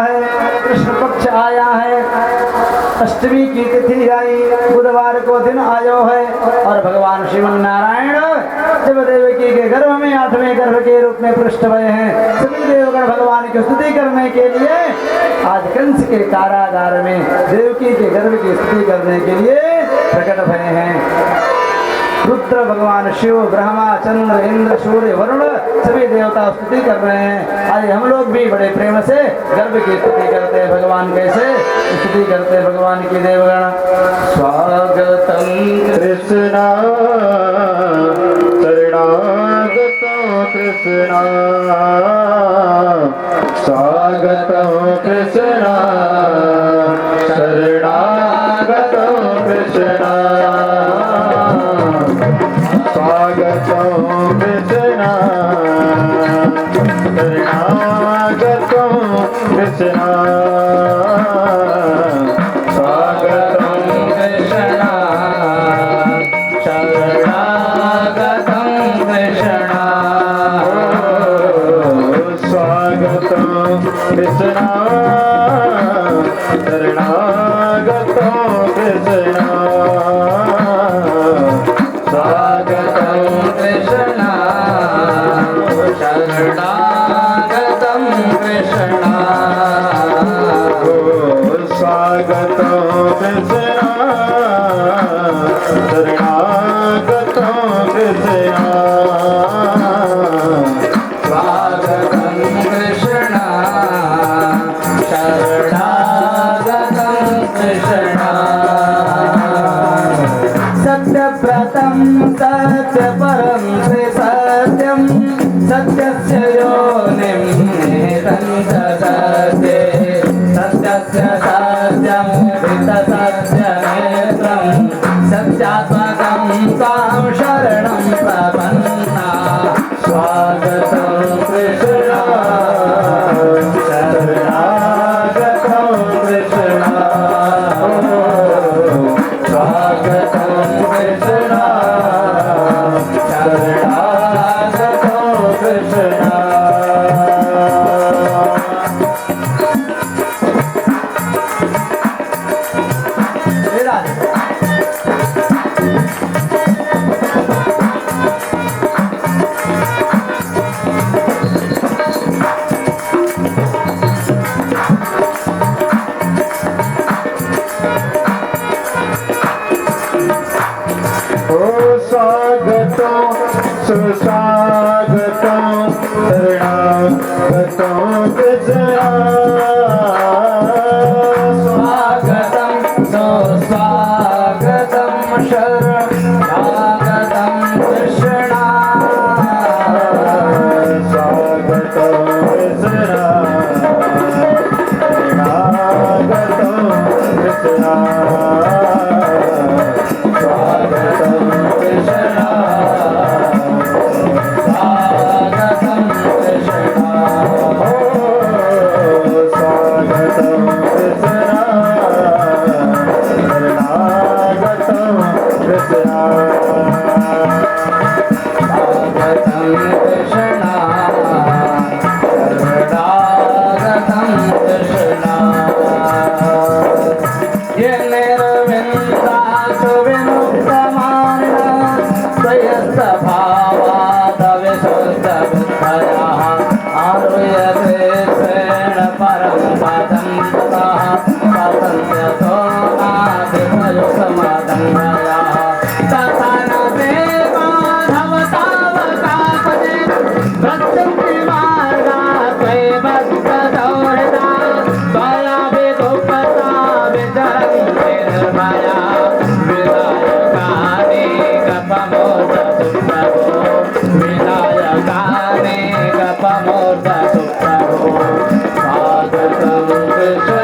है, कृष्ण पक्ष आया है, अष्टमी की तिथि आई, बुधवार को दिन आयो है और भगवान श्रीमन नारायण जब देवकी के गर्भ में 8वें गर्भ के रूप में पृष्ठ भय हैं। सभी देवगण भगवान की स्तुति करने के लिए आज कंस के कारागार में देवकी के गर्भ की स्तुति करने के लिए प्रकट भय हैं। रुद्र भगवान शिव, ब्रह्मा, चंद्र, इंद्र, सूर्य, वरुण सभी देवता स्तुति कर रहे हैं। आज हम लोग भी बड़े प्रेम से गर्भ की स्तुति करते हैं। भगवान कैसे स्तुति करते हैं भगवान की देवगण। स्वागतम कृष्णा शरणागतो कृष्णा, स्वागतं कृष्णा शरणागतो कृष्णा, स्वागतं कृष्णा शरणागतो कृष्णा, स्वागतं कृष्णा शरणागतं कृष्णा, स्वागतं कृष्णा शरणागतो कृष्णा, स्वागतं कृष्णा शरणागतं कृष्णा, स्वागतं कृष्णा शरणागतं कृष्णा, स्वागतं कृष्णा शरणागतं कृष्णा, सत्यव्रतं सत्यपरं सत्यं सत्यस्य योनिं निहितं सत्ये सत्यस्य सत्यं हृतसत्यनेत्रं सत्यात्मकं त्वां शरणं प्रपन्ना, स्वागतं कृष्णा शरणागतं कृष्णा, स्वागतं कृष्णा शरणागतं कृष्णा। स्वागतं सुस्वागतं शरणागतं कृष्णा, स्वागतं सुस्वागतं शरणागतं कृष्णा, स्वागतं कृष्णा शरणागतं कृष्णा, स्वागतं कृष्णा स्वागतं कृष्णा, स्वागतं कृष्णा शरणागतं कृष्णा, स्वागतं कृष्णा शरणागतं कृष्णा, ये निर्विन्दासु विमुक्तमानः स्वयस्तभावादविशुद्धबुद्धयः आरुह्यते स्वेन परं पदं ततः पतन्त्यतो नाधिपयुक्तमदन्वयः तथा न ते माधव तावकापदे गच्छन्ति मार्गात् त्वयिबद्धदौहिता त्वया विदुःखता विचरन्ति निर्भया विनायकानेकपमोर्धसुप्रभो स्वागतं कृष्ण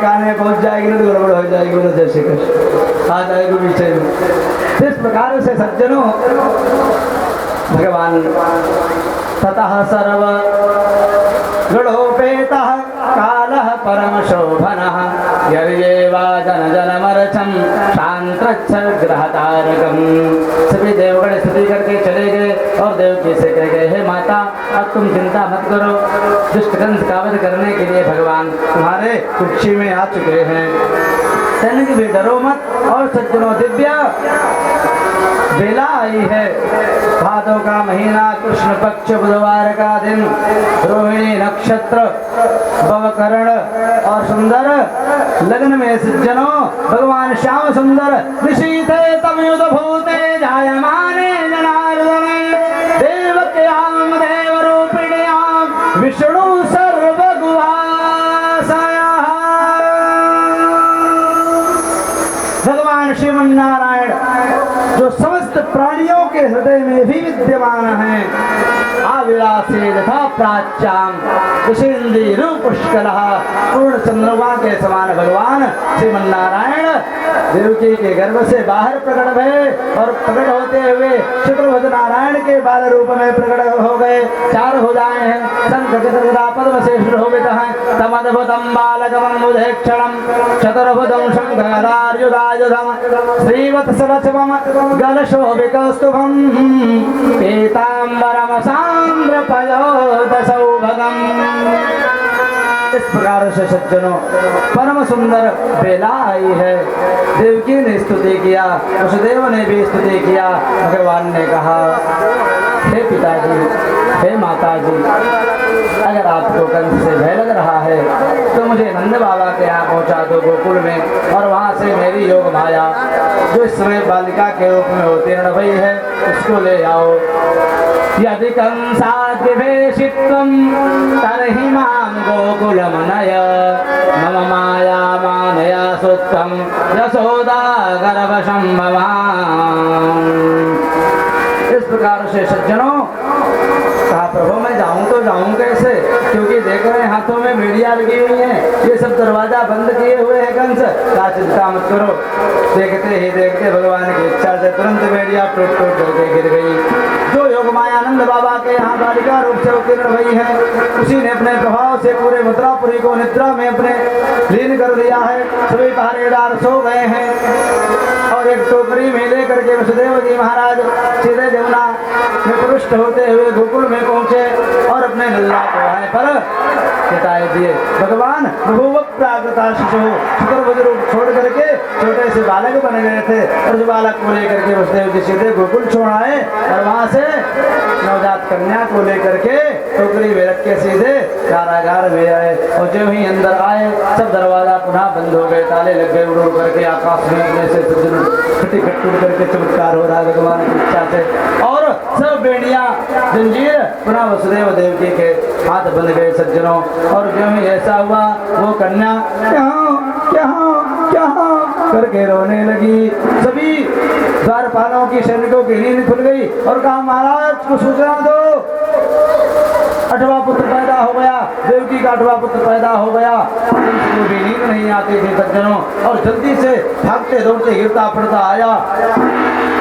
ठिकाने पहुंच जाएगी ना तो गड़बड़ हो जाएगी। बोलो जय श्री कृष्ण। आ जाएगी पीछे में। इस प्रकार से सज्जनों भगवान ततः सर्व गणोपेतः कालः परम शोभनः यर्येवा जन जनमर्चम शांत्रच्छ ग्रहतारकम। सभी देवगण स्तुति करके चले गए और देवकी से कह गए, हे माता अब तुम चिंता मत करो, दुष्ट कंस का वध करने के लिए भगवान तुम्हारे कुक्षी में आ चुके हैं। तनिक भी डरो मत। और सज्जनों दिव्य बेला आई है। भादों का महीना, कृष्ण पक्ष, बुधवार का दिन, रोहिणी नक्षत्र, भवकरण और सुंदर लगन में सज्जनों भगवान श्याम सुंदर निशीथे तमयुध भूते जायमाने जनार्दने देवक्याम देव रूपिण्याम विष्णु भगवान श्रीमन्नारायण जो समस्त प्राणियों के हृदय में भी विद्यमान है। आविलासे तथा प्राच्याम विशेंदी रूप पुष्कलः पूर्ण चंद्रमा के समान भगवान श्रीमन्नारायण देवकी के गर्भ से बाहर प्रकट भये और प्रकट होते हुए शुक्रवद नारायण के बाल रूप में प्रकट हो गए। चार भुजाएं हैं, शंख चक्र पद्म से शोभित हैं। तमद्भुतम बालकमं बुधेक्षणं चतुर्भुजं शंखरार्युधायुधं श्रीवत्सवचवं गलशोभिकौस्तुभं पीताम्बरम सान्द्रपयोदसौभगम्। इस प्रकार से सज्जनों परम सुंदर बेला आई है। देवकी ने स्तुति किया, वसुदेव ने भी स्तुति किया। भगवान ने कहा, हे पिताजी, हे माताजी, अगर आपको कंस से भय लग रहा है तो मुझे नंद बाबा के यहाँ पहुँचा दो गोकुल में, और वहाँ से मेरी योग माया जो इस समय बालिका के रूप में अवतीर्ण हुई है उसको ले आओ। यदि कंसाद्विवेशित्वं तर्हि मां गोकुलं नय मम माया मानया सुत्वं यशोदा गर्भसंभवाम्। इस प्रकार से सज्जनों कहा, प्रभु मैं जाऊं तो जाऊं कैसे, क्योंकि देख रहे हैं हाथों में बेड़ियां लगी हुई हैं, ये सब दरवाजा बंद किए हुए हैं कंस। क्या चिंता मत करो। देखते ही देखते भगवान की इच्छा से तुरंत बेड़ियां टूट टूट करके गिर गई। जो योग मायानंद बाबा के यहाँ बालिका रूप से उत्तीर्ण हुई है उसी ने अपने प्रभाव से पूरे मथुरापुरी को निद्रा में अपने लीन कर दिया है। सभी पहरेदार सो गए हैं और एक टोकरी में लेकर के वसुदेव जी महाराज सीधे यमुना में प्रविष्ट होते हुए गोकुल में पहुंचे और अपने लल्ला को आए पर चटाए दिए। भगवान प्राकृता शिशु शुक्रभुज रूप छोड़ करके छोटे से बालक बन गए थे और जो बालक को लेकर के वसुदेव जी सीधे गोकुल छोड़ आए और वहां से नवजात कन्या को लेकर के टोकरी में रख के सीधे कारागार में आए। और जो ही अंदर आए सब दरवाजा पुनः बंद हो गए, ताले लग गए। उड़ उड़ करके आकाश में अपने से खट टूट करके चमत्कार हो रहा है भगवान की इच्छा से, और सब बेड़ियां जंजीर पुनः वसुदेव देवकी के हाथ बंध गए सज्जनों। और जो ही ऐसा हुआ वो कन्या क्या क्या करके रोने लगी। सभी द्वारपालों की सैनिकों की नींद खुल गई और कहा, महाराज को सूचना दो, 8वां पुत्र पैदा हो गया, देवकी का 8वां पुत्र पैदा हो गया। उनको भी नींद नहीं आती थी सज्जनों, और जल्दी से भागते दौड़ते गिरता पड़ता आया।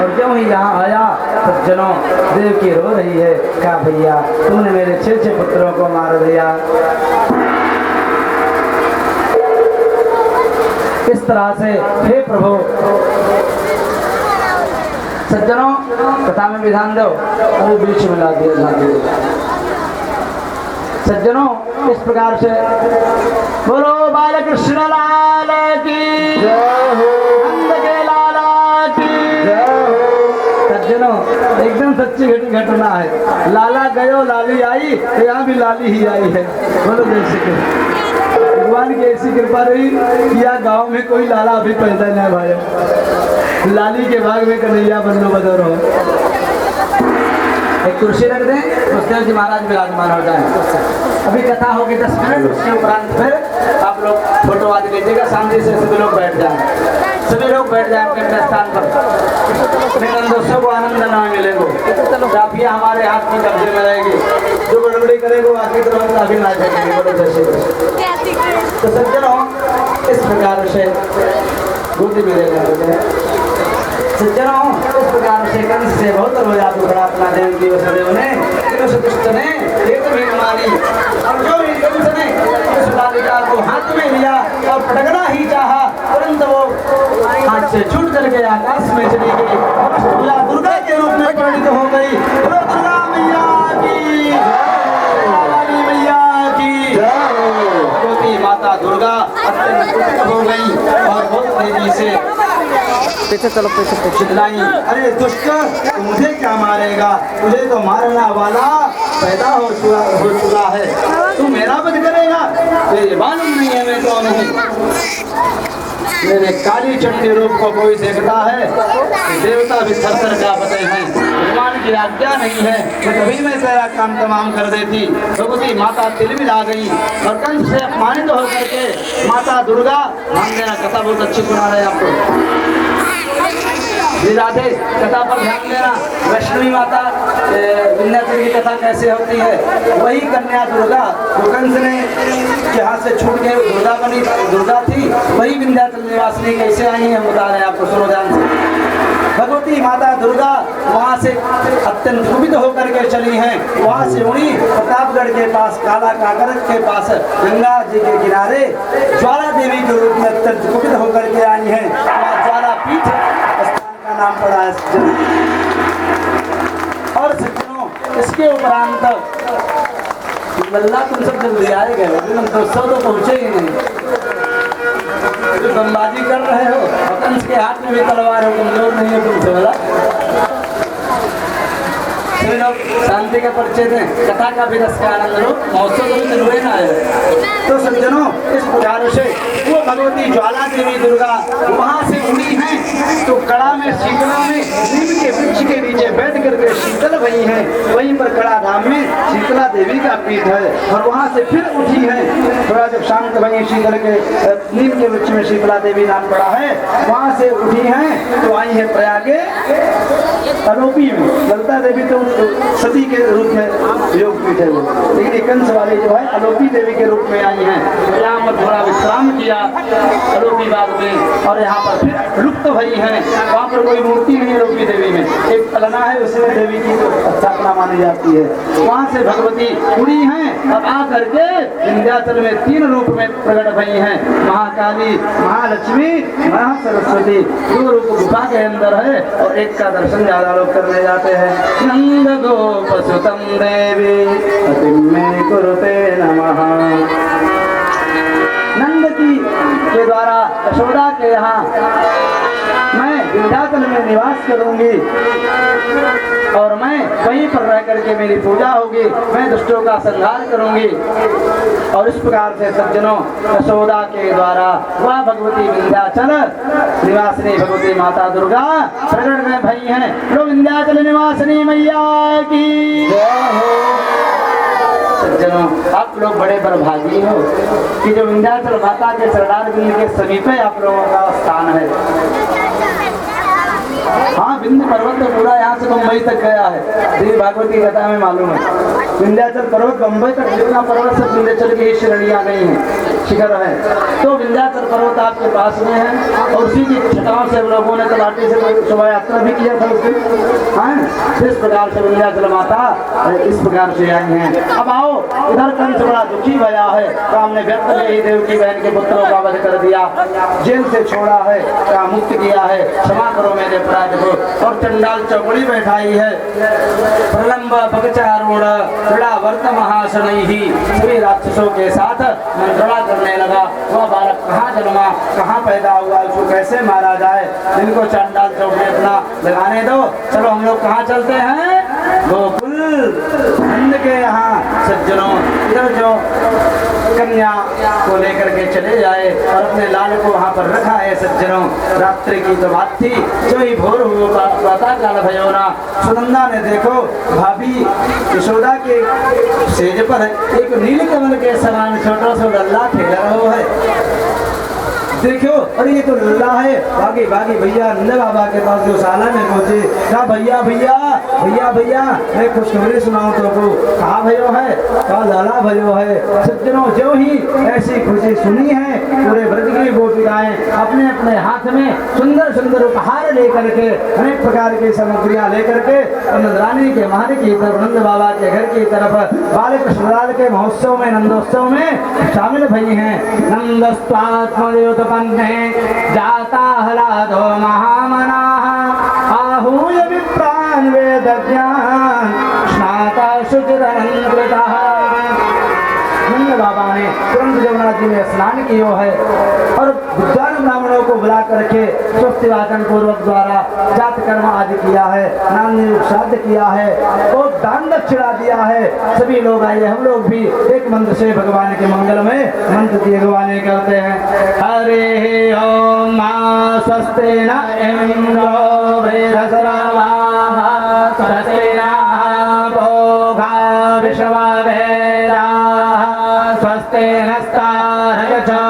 और जब ही यहाँ आया सज्जनों देवकी रो रही है, क्या भैया तुमने मेरे 6 पुत्रों को मार दिया। इस तरह से हे प्रभु सज्जनों कथा में विधान दो, अभी बीच में ला दिया सज्जनों। इस प्रकार से बोलो बालकृष्ण लाल की जय हो, नंद के लाला की जय हो। सज्जनों एकदम सच्ची घटना है। लाला गयो लाली आई, तो यहाँ भी लाली ही आई है। बोलो देख सके भगवान की ऐसी कृपा रही कि यहाँ गाँव में कोई लाला अभी पैदा नहीं भाई। लाली के भाग में कन्हैया बंदो बदर हो। एक कुर्सी रख दें, वसुदेव जी महाराज विराजमान हो जाए। अभी कथा होगी 10 मिनट, उसके उपरांत फिर आप लोग फोटो आदि लीजिएगा। शांति से सभी लोग बैठ जाएं, सभी लोग बैठ जाएं अपने अपने स्थान पर। मेरे दोस्तों को आनंद न मिलेंगे, काफिया हमारे हाथ में कब्जे में रहेगी। जो गड़बड़ी करेगा आगे तरफ काफी ना फेंकेंगे बड़े जैसे। तो सज्जनों इस प्रकार से गोदी में लेकर सज्जनों इस प्रकार से कंस से बहुत रोजा टुकड़ा अपना देव की वसुदेव ने उस दुष्ट ने एक भी मानी और जो भी कंस ने उस बालिका को हाथ में लिया और पटकना ही चाहा तुरंत वो हाथ से छूट करके आकाश में चली गई और पूजा दुर्गा के रूप में परिणित हो गई। बोलो दुर्गा मैया की काली मैया की भगवती माता दुर्गा अत्यंत कुपित हो गई और बहुत तेजी से पीछे चलो पीछे चिल्लाई, अरे दुष्ट मुझे क्या मारेगा, तुझे तो मारना वाला पैदा हो चुका है, तू मेरा वध करेगा, तुझे मालूम नहीं है मैं कौन हूँ। मेरे काली चंडी रूप को कोई देखता है तो देवता भी थर-थर कांपते हैं। भगवान की आज्ञा नहीं है तो कभी मैं तेरा काम तमाम कर देती। भगवती माता तिलमिला गई और कंस से अपमानित होकर के माता दुर्गा ध्यान देना, कथा बहुत अच्छी सुना रहे आपको। राधे कथा पर ध्यान देना। वैष्णवी माता विंध्याचल की कथा कैसे होती है, वही कन्या दुर्गा जो कंस ने के हाथ से छूट के दुर्गा बनी दुर्गा थी, वही विंध्याचल निवासिनी कैसे आई है हम बता रहे हैं आपको, सुनो ध्यान से। भगवती माता दुर्गा वहाँ से अत्यंत कुपित होकर के चली हैं, वहाँ से उड़ी प्रतापगढ़ के पास काला काकर के पास गंगा जी के किनारे ज्वाला देवी के रूप में अत्यंत कुपित होकर के आई हैं। वहाँ ज्वाला पीठ का नाम पड़ा है सज्जनों। और सज्जनों इसके उपरांत बल्ला तुम सब जल्दी आए गए, हम तो पहुंचे ही नहीं। जो बमबाजी कर रहे हो और कंस के हाथ में भी तलवार हो, कमजोर नहीं हो तुमसे बोला। लोग शांति का परिचय दें, कथा का भी रस का आनंद लो, महोत्सव तो हुए ना है। तो सज्जनों इस प्रकार से वो भगवती ज्वाला देवी दुर्गा वहाँ से उड़ी हैं तो कड़ा में शीतला में नीम के वृक्ष के नीचे बैठ करके शीतल भई हैं। वहीं पर कड़ा धाम में शीतला देवी का पीठ है और वहाँ से फिर उठी है। थोड़ा जब शांत भई शीतल के नीम के वृक्ष में शीतला देवी नाम पड़ा है, वहाँ से उठी हैं तो आई है प्रयागे अलोपी में। ललिता देवी तो सती के रूप में योग पीठ है वो, लेकिन कंस वाले जो है अलोपी देवी के रूप में आई हैं। यहाँ पर थोड़ा विश्राम किया अलोपी बाग में और यहाँ पर फिर लुप्त भई हैं। वहाँ पर कोई मूर्ति नहीं है अलोपी देवी में, एक कलना है उसमें देवी की स्थापना मानी जाती है। वहाँ से भगवती उड़ी हैं और आ करके विंध्याचल में 3 रूप में प्रकट भई हैं, महाकाली, महालक्ष्मी, महासरस्वती। 2 रूप गुफा के अंदर है और एक का दर्शन ज्यादा लोग करने जाते हैं। नंद गोप सुतम देवी अतिमे कुरुते नमः। नंद की के द्वारा यशोदा के यहाँ मैं विंध्याचल में निवास करूंगी और मैं वहीं पर रह करके मेरी पूजा होगी, मैं दुष्टों का संहार करूंगी। और इस प्रकार से सज्जनों यशोदा के द्वारा वह भगवती विंध्याचल निवासिनी भगवती माता दुर्गा प्रकट में भई हैं। लोग विंध्याचल निवासिनी मैया की जय हो। सज्जनों आप लोग बड़े बड़भागी हो कि जो विंध्याचल माता के सरदार बिंद के समीप आप लोगों का स्थान है। हाँ, विंध्य पर्वत तो पूरा यहाँ से बम्बई तक गया है, देवी भागवत की कथा में मालूम है। विंध्याचल पर्वत बम्बई तक जितना पर्वत सब विंध्याचल की श्रेणियाँ गई हैं, शिखर है। तो विंध्याचल पर्वत आपके पास में है और उसी की छटाओं से लोगों ने तलाटी से शोभा यात्रा भी किया था उस दिन। हाँ, इस प्रकार से विंध्याचल माता इस प्रकार से आई हैं। अब आओ इधर कंस बड़ा दुखी भया है, तो हमने व्यक्त में ही देव की बहन के पुत्रों का वध कर दिया, जेल से छोड़ा है, का मुक्त किया है, क्षमा करो मेरे अपराध को। और चंडाल चौकड़ी बैठाई है, प्रलंब भगचारूढ़ वर्त महाशनई ही सभी राक्षसों के साथ मंत्रणा करने लगा। वह बालक कहाँ जन्मा, कहाँ पैदा हुआ, उसको कैसे मारा जाए, इनको चंडाल चौकड़ी अपना लगाने दो। चलो हम लोग कहाँ चलते हैं, गोकुल नंद के यहाँ। सज्जनों इधर जो कन्या को लेकर के चले जाए और अपने लाल को वहाँ पर रखा है। सज्जनों रात्रि की तो बात थी, जो ही भोर हुआ प्रातः काल भयोना सुनंदा ने देखो भाभी यशोदा के सेज पर एक नील कमल के समान छोटा सा डल्ला खेल रहा है। देखो अरे ये तो लल्ला है। भागी भागी भैया नंद बाबा के पास जो शाला में पहुंचे, कहा भैया भैया भैया भैया मैं खुशखबरी सुनाऊं तो को। कहा भयो है, कहा लाला भयो है। सज्जनों जो ही ऐसी खुशी सुनी है, पूरे व्रज की गोपिकाएं अपने अपने हाथ में सुंदर सुंदर उपहार लेकर के, अनेक प्रकार की सामग्रियां लेकर के नंदरानी के महल की तरफ, नंद बाबा के घर की तरफ बाल कृष्णलाल के महोत्सव में, नंदोत्सव में शामिल भई हैं। नंदस्वात्मयोतपन्ने जाता हलादो महामनाः आहूय विप्रान् वेदज्ञान् स्नाता शुचिरलंकृतः। नंद बाबा ने तुरंत जमुना जी में स्नान किया है और विद्वान ब्राह्मणों को बुला करके स्वस्ति वाचन पूर्वक द्वारा जात कर्म आदि किया है, नाम श्राद्ध किया है और दान दक्षिणा दिया है। सभी लोग आइए, हम लोग भी एक मंत्र से भगवान के मंगल में मंत्र की अगवानी करते हैं। हरे ओम स्वस्ति न इंद्रो वृहस्पतिर्वाः स्वस्ति नः भोगा विश्ववेदाः स्वस्ति नस्तार्क्ष्यो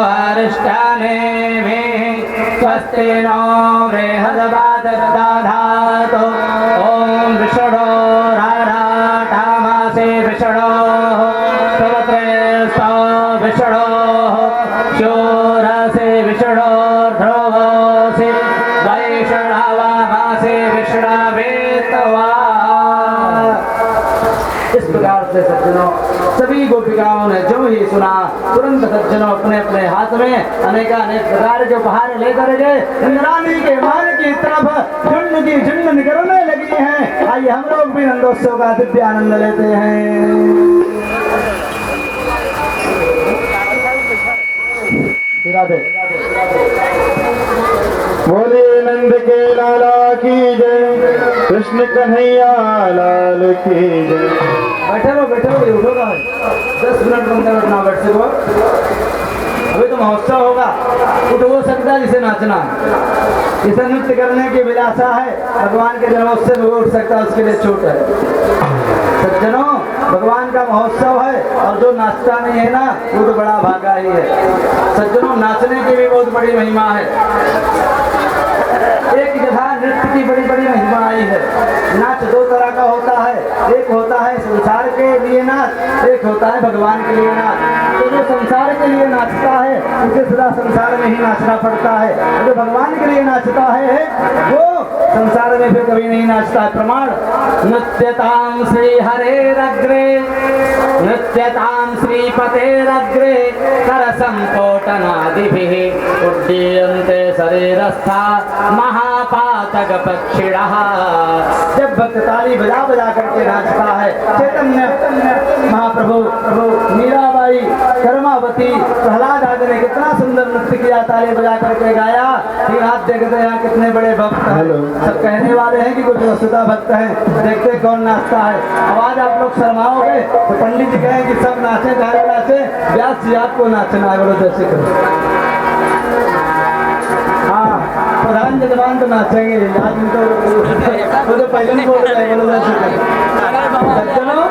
अरिष्टानेमिः स्वस्ति नो बृहस्पतिर्दधातु। ॐ विष्णो राधामासे विष्णो स्तवत्रेस्तो विष्णो शूरसे विष्णो ध्रुवोऽसि वैष्णवामासे विष्णवेत्वा। इस प्रकार से सज्जनों सभी गोपिकाओं ने जो ही सुना, तुरंत सज्जनों अपने अपने हाथ में अनेक प्रकार के उपहार लेकर गए इंद्राणी के महल की तरफ झुंड की झुंड निकलने लगी हैं। आइए हम लोग भी नंदोत्सव का दिव्य आनंद लेते हैं। राधे बोले नंद के लाला की जय, कृष्ण कन्हैया लाल की जय। बैठे रहो ये उठोगा 10 मिनट अंदर बैठना, बैठ सको। अभी तो महोत्सव होगा, उठ हो सकता है जिसे नाचना है, इसे नृत्य करने की विलासा है, भगवान के जन्मोत्सव में उठ सकता है, उसके लिए छूट है। सज्जनों भगवान का महोत्सव है और जो नाचता नहीं है ना वो तो बड़ा भागा ही है। सज्जनों नाचने की भी बहुत बड़ी महिमा है। एक जगह नृत्य की बड़ी बड़ी महिमा आई है। नाच दो तरह का होता है, एक होता है संसार के लिए नाच, एक होता है भगवान के लिए नाच। तो जो संसार के लिए नाचता है उसे सदा संसार में ही नाचना पड़ता है, जो भगवान के लिए नाचता है वो संसार में फिर कभी नहीं नाचता है। प्रमाण नृत्यतां श्री हरेरग्रे नृत्यतां श्रीपतेरग्रे कर संकोटनादिभिः उड्डीयन्ते शरीरस्था महापातक पक्षिणः। जब भक्त ताली बजा बजा करके नाचता है, चैतन्य महाप्रभु प्रभु मीराबाई कर्मावती प्रहलाद आदि ने कितना सुंदर नृत्य किया, ताली बजा करके गाया। फिर आप देखते हैं कितने बड़े भक्त हैं, सब कहने वाले हैं कि कुछ वस्तुता भक्त हैं, देखते कौन नाचता है। आवाज आप लोग शर्माओगे तो पंडित जी कहें कि सब नाचे गाने नाचे, व्यास जी आपको नाचना है, बोलो जैसे करो। हाँ प्रधान जजमान तो नाचेंगे, आज उनको तो पहले बोल रहे हैं, बोलो जैसे करो। सज्जनों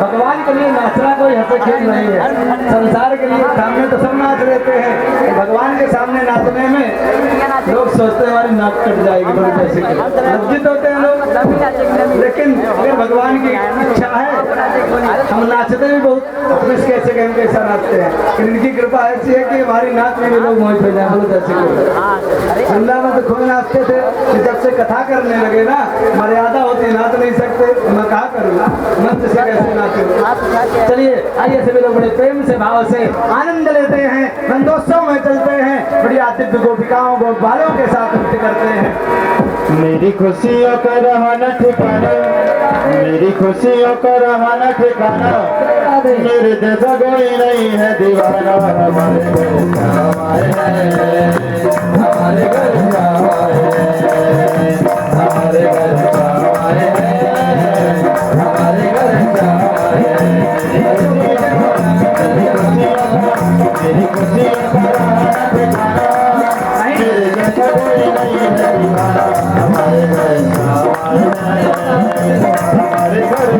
भगवान के लिए नाचना कोई हंसे खेल नहीं है। संसार के लिए सामने तो सब नाच लेते हैं, तो भगवान के सामने नाचने में लोग सोचते हैं हमारी नाक कट जाएगी, बोलो जैसे लज्जित होते हैं लोग। लेकिन अगर भगवान की इच्छा है हम नाचते भी बहुत, अपने कैसे कहें कैसा नाचते हैं। इनकी कृपा ऐसी है कि हमारी नाच में भी लोग मोहित हो जाए, बोलो जैसे वृंदावन तो खूब नाचते थे, कि जब से कथा करने लगे ना मर्यादा होती, नाच नहीं सकते, मैं कहा करूँ मंच से कैसे नाचूं। चलिए आइए सभी लोग बड़े प्रेम से भाव से आनंद लेते हैं, नंदोत्सव में चलते हैं, बढ़िया दिव्य गोपिकाओं गोपालों के साथ नृत्य करते हैं। मेरी खुशियों का रहना ठिकाना, मेरी खुशियों का रहना ठिकाना, मेरे जैसा कोई नहीं है दीवाना। हमारे घर हमारे हमारे घर हमारे घर हमारे घर मेरी खुशियों का रहना ठिकाना, मेरे जैसा कोई नहीं है दीवाना। हमारे घर हमारे घर